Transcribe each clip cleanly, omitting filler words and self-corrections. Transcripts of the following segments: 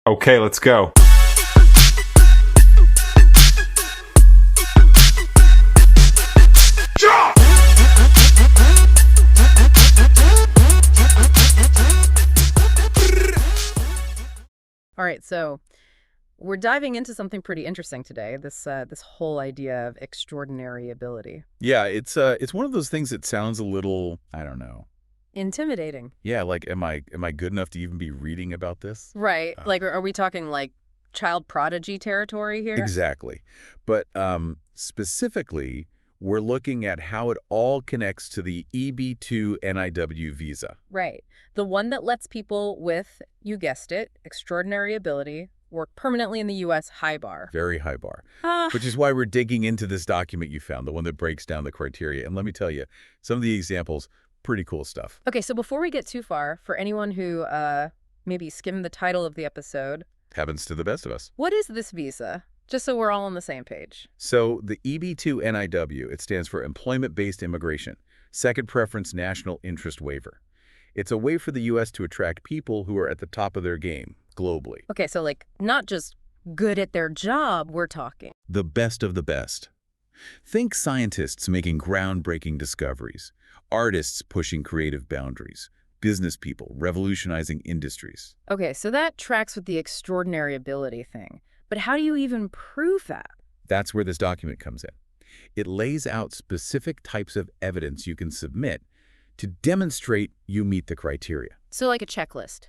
Okay, let's go. All right, so we're diving into something pretty interesting today, this whole idea of extraordinary ability. Yeah, it's one of those things that sounds a little, I don't know. Intimidating. Yeah, like am I good enough to even be reading about this? Right. Like, are we talking like child prodigy territory here? Exactly. But specifically, we're looking at how it all connects to the EB2-NIW visa. Right. The one that lets people with, you guessed it, extraordinary ability work permanently in the U.S. high bar. Very high bar. Ah. Which is why we're digging into this document you found, the one that breaks down the criteria. And let me tell you, some of the examples, pretty cool stuff. Okay, so before we get too far, for anyone who maybe skimmed the title of the episode, Happens to the best of us. what is this visa? Just so we're all on the same page. So the EB2-NIW, it stands for Employment-Based Immigration, Second Preference National Interest Waiver. It's a way for the U.S. to attract people who are at the top of their game globally. Okay, so like not just good at their job, we're talking. The best of the best. Think scientists making groundbreaking discoveries, artists pushing creative boundaries, business people revolutionizing industries. Okay, so that tracks with the extraordinary ability thing. But how do you even prove that? That's where this document comes in. It lays out specific types of evidence you can submit to demonstrate you meet the criteria. So like a checklist.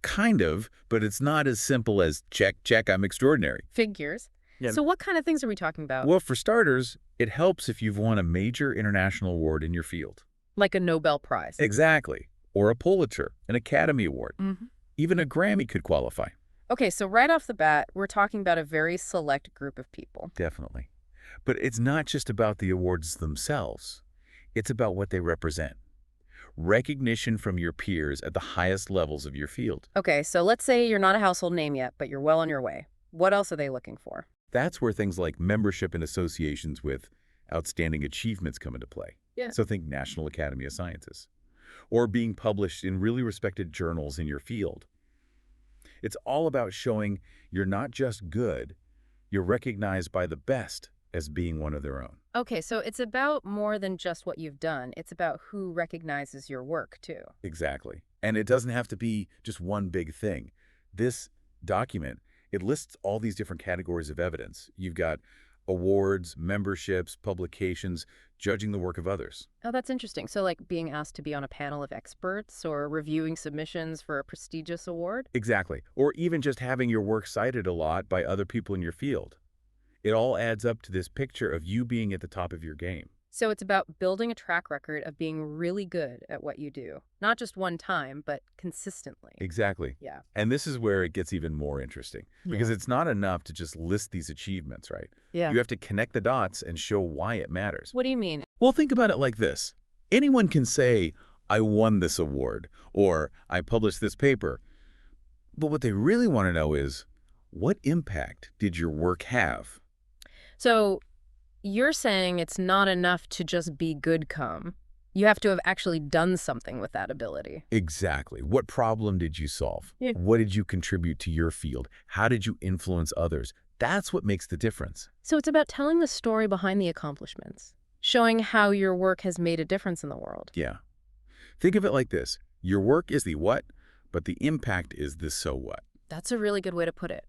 Kind of, but it's not as simple as check, check, I'm extraordinary. Figures. Yeah. So what kind of things are we talking about? Well, for starters, it helps if you've won a major international award in your field. Like a Nobel Prize. Exactly. Or a Pulitzer, an Academy Award. Mm-hmm. Even a Grammy could qualify. Okay, so right off the bat, we're talking about a very select group of people. Definitely. But it's not just about the awards themselves. It's about what they represent. Recognition from your peers at the highest levels of your field. Okay, so let's say you're not a household name yet, but you're well on your way. What else are they looking for? That's where things like membership in associations with outstanding achievements come into play. Yeah. So think National Academy of Sciences. Or being published in really respected journals in your field. It's all about showing you're not just good, you're recognized by the best as being one of their own. Okay, so it's about more than just what you've done. It's about who recognizes your work, too. Exactly. And it doesn't have to be just one big thing. This document, it lists all these different categories of evidence. You've got awards, memberships, publications, judging the work of others. Oh, that's interesting. So like being asked to be on a panel of experts or reviewing submissions for a prestigious award? Exactly. Or even just having your work cited a lot by other people in your field. It all adds up to this picture of you being at the top of your game. So it's about building a track record of being really good at what you do. Not just one time, but consistently. Exactly. Yeah. And this is where it gets even more interesting. Because it's not enough to just list these achievements, right? Yeah. You have to connect the dots and show why it matters. What do you mean? Well, think about it like this. Anyone can say, I won this award, or I published this paper. But what they really want to know is, what impact did your work have? So you're saying it's not enough to just be good come. You have to have actually done something with that ability. Exactly. What problem did you solve? Yeah. What did you contribute to your field? How did you influence others? That's what makes the difference. So it's about telling the story behind the accomplishments, showing how your work has made a difference in the world. Yeah. Think of it like this. Your work is the what, but the impact is the so what. That's a really good way to put it.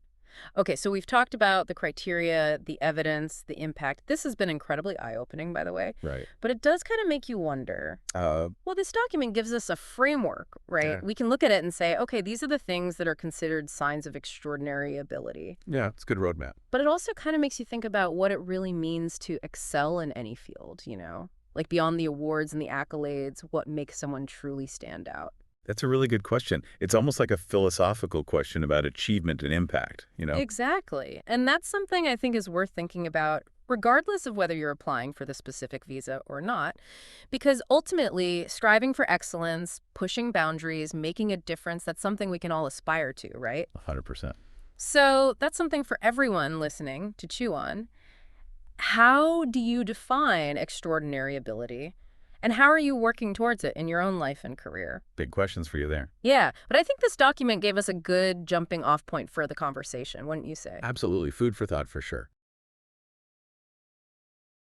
Okay, so we've talked about the criteria, the evidence, the impact. This has been incredibly eye-opening, by the way. Right. But it does kind of make you wonder. Well, this document gives us a framework, right? Yeah. We can look at it and say, okay, these are the things that are considered signs of extraordinary ability. Yeah, it's a good roadmap. But it also kind of makes you think about what it really means to excel in any field, you know? Like beyond the awards and the accolades, what makes someone truly stand out? That's a really good question. It's almost like a philosophical question about achievement and impact, you know? Exactly. And that's something I think is worth thinking about, regardless of whether you're applying for the specific visa or not, because ultimately, striving for excellence, pushing boundaries, making a difference, that's something we can all aspire to, right? 100%. So that's something for everyone listening to chew on. How do you define extraordinary ability? And how are you working towards it in your own life and career? Big questions for you there. Yeah, but I think this document gave us a good jumping off point for the conversation, wouldn't you say? Absolutely. Food for thought for sure.